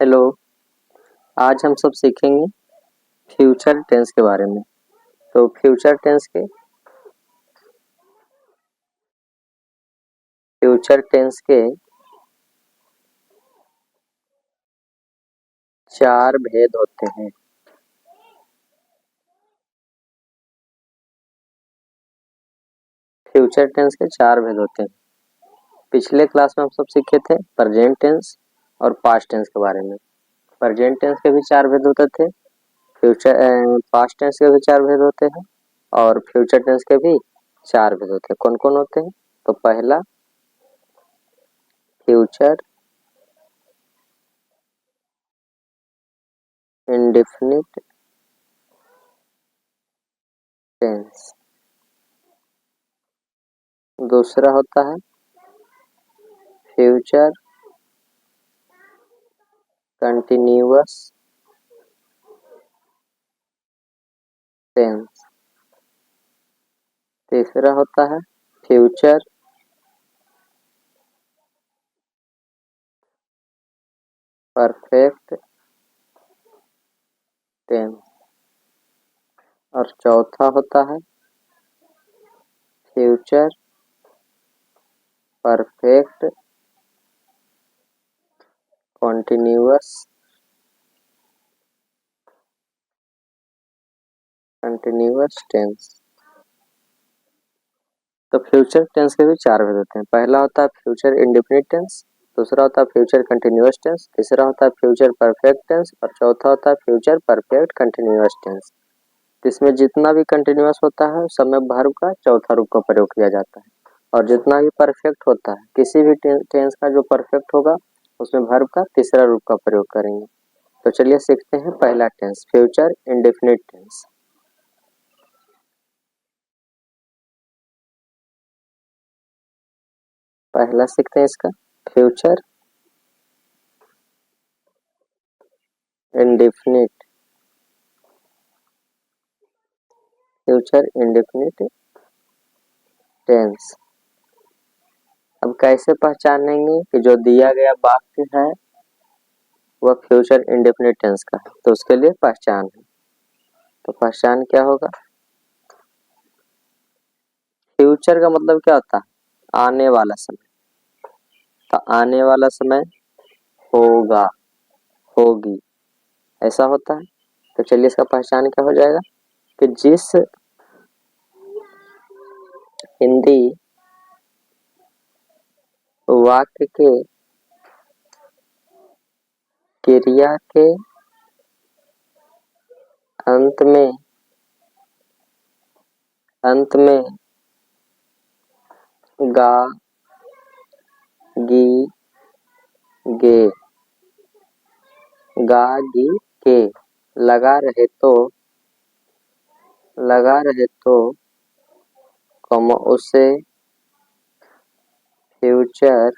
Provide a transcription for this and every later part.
Hello. आज हम सब सीखेंगे फ्यूचर टेंस के बारे में। तो फ्यूचर टेंस के चार भेद होते हैं। फ्यूचर टेंस के चार भेद होते हैं। पिछले क्लास में हम सब सीखे थे प्रेजेंट टेंस और पास्ट टेंस के बारे में। प्रेजेंट टेंस के भी चार भेद होते थे, फ्यूचर पास्ट टेंस के भी चार भेद होते हैं और फ्यूचर टेंस के भी चार भेद होते हैं। कौन कौन होते हैं? तो पहला फ्यूचर इंडेफिनिट टेंस, दूसरा होता है फ्यूचर कंटिन्यूअस टेंस, तीसरा होता है फ्यूचर परफेक्ट टेंस और चौथा होता है फ्यूचर परफेक्ट कंटिन्यूअस टेंस। तो फ्यूचर टेंस के भी चार भेद होते हैं। पहला होता है फ्यूचर इंडेफिनिट टेंस, दूसरा होता है फ्यूचर कंटिन्यूअस टेंस, तीसरा होता है फ्यूचर परफेक्ट टेंस और चौथा होता है फ्यूचर परफेक्ट कंटिन्यूअस टेंस। इसमें जितना भी कंटिन्यूअस होता है उस समय वर्ब का चौथा रूप का प्रयोग किया जाता है और जितना भी परफेक्ट होता है, किसी भी टेंस का जो परफेक्ट होगा उसमें वर्ब का तीसरा रूप का प्रयोग करेंगे। तो चलिए सीखते हैं पहला टेंस फ्यूचर इंडेफिनिट टेंस। पहला सीखते हैं इसका फ्यूचर इंडेफिनिट टेंस। अब कैसे पहचानेंगे कि जो दिया गया वाक्य है वह फ्यूचर इंडेफिनिट टेंस का है? तो उसके लिए पहचान है। तो पहचान क्या होगा? फ्यूचर का मतलब क्या होता है? आने वाला समय। तो आने वाला समय होगा, होगी, ऐसा होता है। तो चलिए इसका पहचान क्या हो जाएगा कि जिस हिंदी वाक्य के क्रिया के अंत में गा, गी, गे, गा, गी, के लगा रहे तो उसे फ्यूचर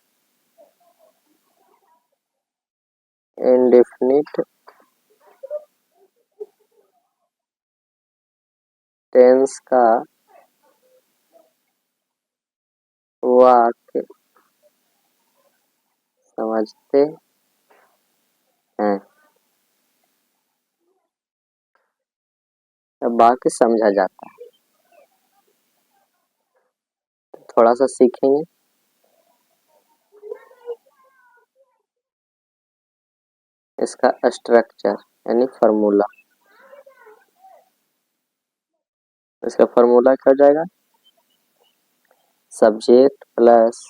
इंडेफिनिट टेंस का वाक्य समझते हैं। अब वाक्य समझा जाता है। थोड़ा सा सीखेंगे। इसका स्ट्रक्चर यानी फॉर्मूला। इसका फॉर्मूला क्या हो जाएगा? सब्जेक्ट प्लस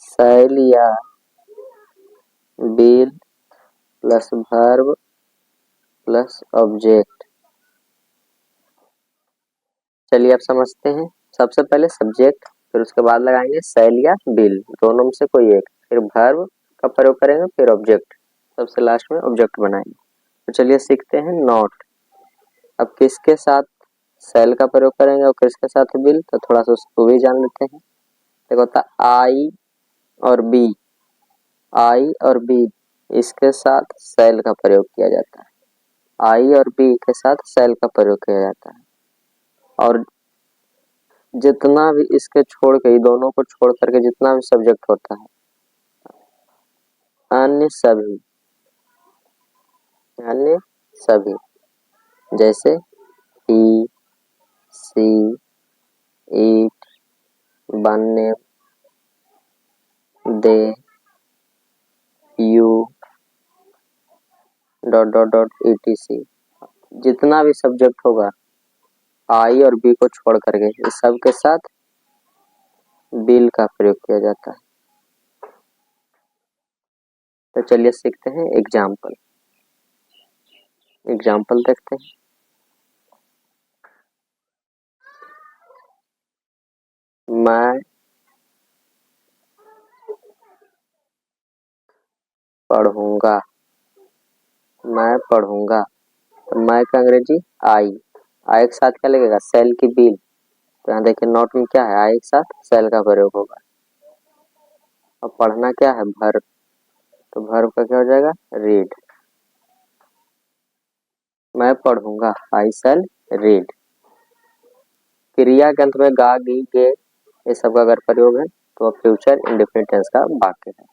शैल या bill plus verb plus object. चलिए अब समझते हैं। सबसे पहले सब्जेक्ट, फिर उसके बाद लगाएंगे शैल या बिल, दोनों में से कोई एक, फिर वर्ब का प्रयोग करेंगे, फिर ऑब्जेक्ट, सबसे लास्ट में ऑब्जेक्ट बनाएंगे। तो चलिए सीखते हैं नॉट। अब किसके साथ शैल का प्रयोग करेंगे और किसके साथ बिल, तो थोड़ा सा उसको भी जान लेते हैं। देखो होता आई और बी इसके साथ शैल का प्रयोग किया जाता है। आई और बी के साथ शैल का प्रयोग किया जाता है और जितना भी इसके छोड़ के, दोनों को छोड़ करके जितना भी सब्जेक्ट होता है, अन्य सभी, अन्य सभी, जैसे he, she, it, one name, they, you, dot dot dot etc। जितना भी सब्जेक्ट होगा आई और बी को छोड़ करके इस सब के साथ बिल का प्रयोग किया जाता है। तो चलिए सीखते हैं एग्जाम्पल। एग्जाम्पल देखते हैं। मैं पढ़ूंगा, मैं पढ़ूंगा। तो मैं का अंग्रेजी आई, आई के साथ क्या लगेगा, सेल की बिल। तो यहाँ देखिए नोट में क्या है, आई के साथ सेल का प्रयोग होगा। और पढ़ना क्या है, वर्ब। तो वर्ब का क्या हो जाएगा, रीड। मैं पढ़ूंगा, आई शैल रीड। क्रिया के अंत में गा, गी, गे ये सब का अगर प्रयोग है तो फ्यूचर इंडेफिनिट टेंस का वाक्य है।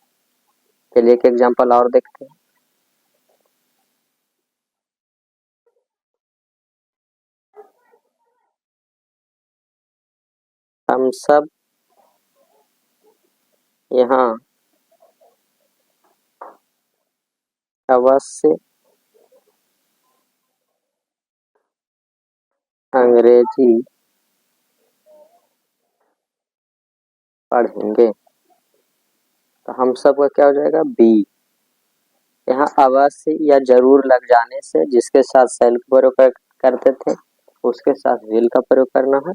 चलिए एक एग्जांपल और देखते हैं। हम सब यहाँ अवश्य अंग्रेजी पढ़ेंगे। तो हम सब का क्या हो जाएगा, बी। यहाँ अवश्य या जरूर लग जाने से जिसके साथ सेल का प्रयोग करते थे उसके साथ विल का प्रयोग करना है,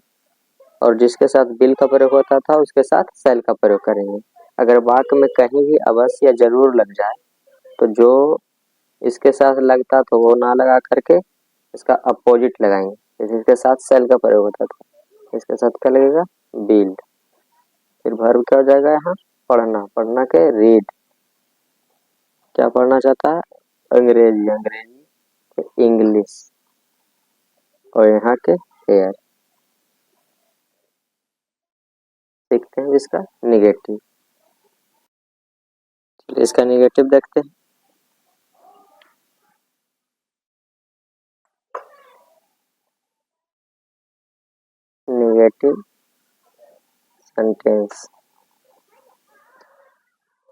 और जिसके साथ विल का प्रयोग होता था उसके साथ सेल का प्रयोग करेंगे। अगर वाक्य में कहीं भी अवश्य या जरूर लग जाए तो जो इसके साथ लगता तो वो ना लगा करके इसका अपोजिट लगाएंगे। जिसके साथ सेल का प्रयोग होता था इसके साथ क्या लगेगा, बिल। फिर वर्ब क्या हो जाएगा, यहाँ पढ़ना, पढ़ना के रीड। क्या पढ़ना चाहता है, अंग्रेजी, अंग्रेजी के इंग्लिश। और यहाँ के हेयर। देखते हैं इसका निगेटिव। इसका निगेटिव देखते हैं। निगेटिव सेंटेंस,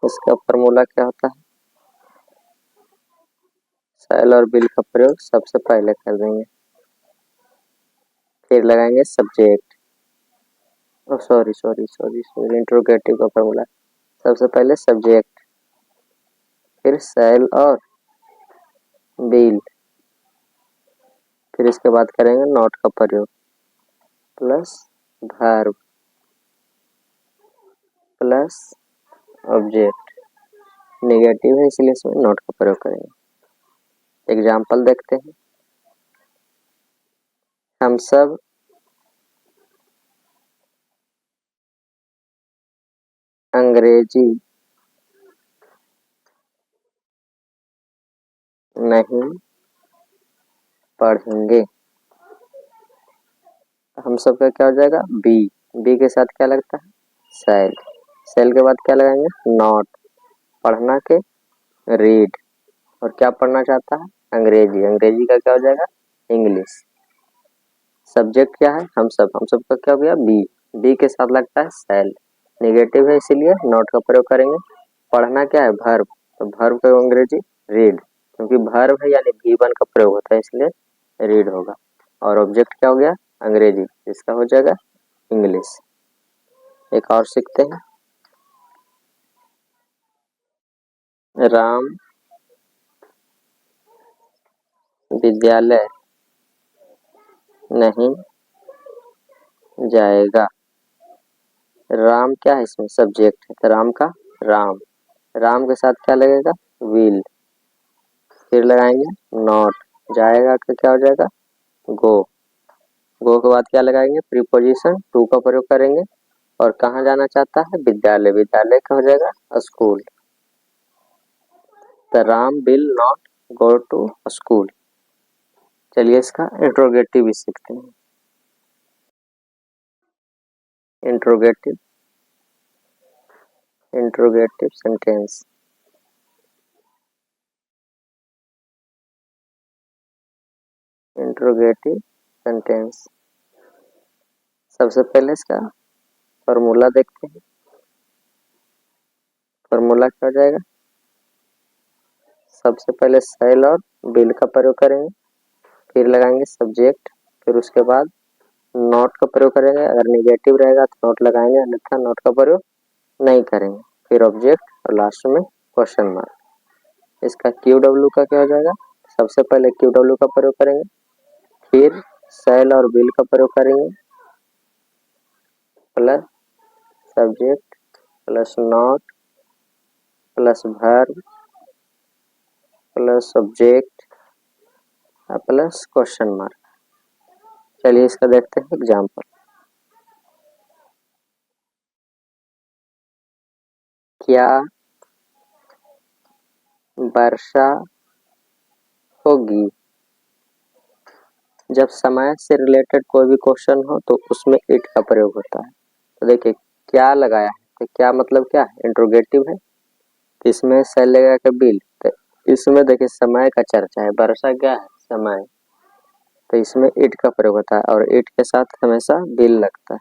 इसका फॉर्मूला क्या होता है, शैल और बिल का प्रयोग सबसे पहले कर देंगे, फिर लगाएंगे subject. Sorry sorry sorry sorry, interrogative का फॉर्मूला सबसे पहले सब्जेक्ट, फिर शैल और बिल, फिर इसके बाद करेंगे नॉट का प्रयोग, plus verb, plus object. Negative है इसलिए इसमें नॉट का प्रयोग करेंगे। एग्जाम्पल देखते हैं। हम सब अंग्रेजी नहीं पढ़ेंगे। हम सब का क्या हो जाएगा, बी। बी के साथ क्या लगता है, सेल। सेल के बाद क्या लगाएंगे, नॉट। पढ़ना के रीड। और क्या पढ़ना चाहता है, अंग्रेजी। अंग्रेजी का क्या हो जाएगा, इंग्लिश। सब्जेक्ट क्या है, हम सब। हम सब का क्या हो गया, बी। बी के साथ लगता है सेल। नेगेटिव है इसीलिए नॉट का प्रयोग करेंगे। पढ़ना क्या है, वर्ब। तो वर्ब का अंग्रेजी रीड, क्योंकि वर्ब है यानी V1 का प्रयोग होता है इसलिए रीड होगा। और ऑब्जेक्ट क्या हो गया, अंग्रेजी, इसका हो जाएगा इंग्लिश। एक और सीखते हैं। राम विद्यालय नहीं जाएगा। राम क्या है, इसमें सब्जेक्ट है तो राम का राम। राम के साथ क्या लगेगा, विल। फिर लगाएंगे नॉट। जाएगा का क्या हो जाएगा, गो। गो के बाद क्या लगाएंगे, प्रीपोजिशन टू का प्रयोग करेंगे। और कहाँ जाना चाहता है, विद्यालय। विद्यालय का हो जाएगा school. The Ram will not go to school. चलिए इसका इंट्रोगेटिव भी सीखते हैं। Interrogative, interrogative sentence. Interrogative sentence. सबसे पहले इसका फॉर्मूला देखते हैं। फॉर्मूला क्या हो जाएगा? सबसे पहले शैल और विल का प्रयोग करेंगे, फिर लगाएंगे सब्जेक्ट, फिर उसके बाद नॉट का प्रयोग करेंगे। अगर नेगेटिव रहेगा तो नॉट लगाएंगे, अन्यथा नॉट का प्रयोग नहीं करेंगे। फिर ऑब्जेक्ट और लास्ट में क्वेश्चन मार्क। इसका क्यू डब्ल्यू का क्या हो जाएगा? सबसे पहले क्यू डब्ल्यू का प्रयोग करेंगे, फिर शैल और विल का प्रयोग करेंगे, plus subject plus not plus verb plus subject plus question mark. चलिए इसका देखते हैं एग्जाम्पल। क्या वर्षा होगी? जब समय से रिलेटेड कोई भी क्वेश्चन हो तो उसमें इट का प्रयोग होता है। तो देखिए क्या लगाया है, तो क्या मतलब क्या है? इंट्रोगेटिव है, इसमें सेल लगा के बिल। तो इसमें देखिए समय का चर्चा है, वर्षा क्या है? समय। तो इसमें इट का प्रयोग होता है और इट के साथ हमेशा बिल लगता है,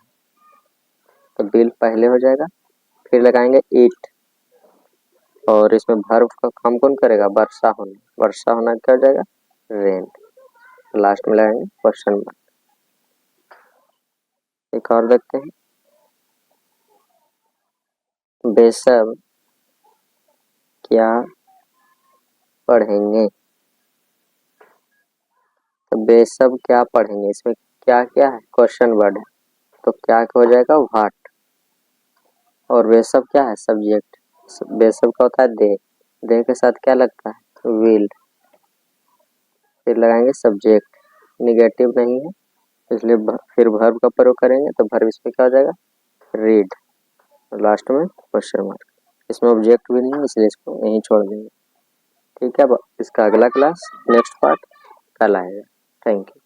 तो बिल पहले हो जाएगा, फिर लगाएंगे इट, और इसमें वर्ब का काम कौन करेगा? वर्षा होना। वर्षा होना क्या हो जाएगा? रेन। लास्ट में लगाएंगे क्वेश्चन मार्क। एक और देखते हैं। बेशब क्या पढ़ेंगे? तो बेशब क्या पढ़ेंगे, इसमें क्या क्या है? क्वेश्चन वर्ड है, तो क्या हो जाएगा? व्हाट। और बेशब क्या है? सब्जेक्ट। बेशब का होता है दे के साथ क्या लगता है? विल। फिर लगाएंगे सब्जेक्ट, निगेटिव नहीं है इसलिए फिर वर्ब का प्रयोग करेंगे, तो वर्ब इसमें क्या हो जाएगा? रीड। लास्ट में क्वेश्चन मार्क। इसमें ऑब्जेक्ट भी नहीं है इसलिए इसको यहीं छोड़ देंगे। ठीक है, इसका अगला क्लास नेक्स्ट पार्ट कल आएगा। Thank you.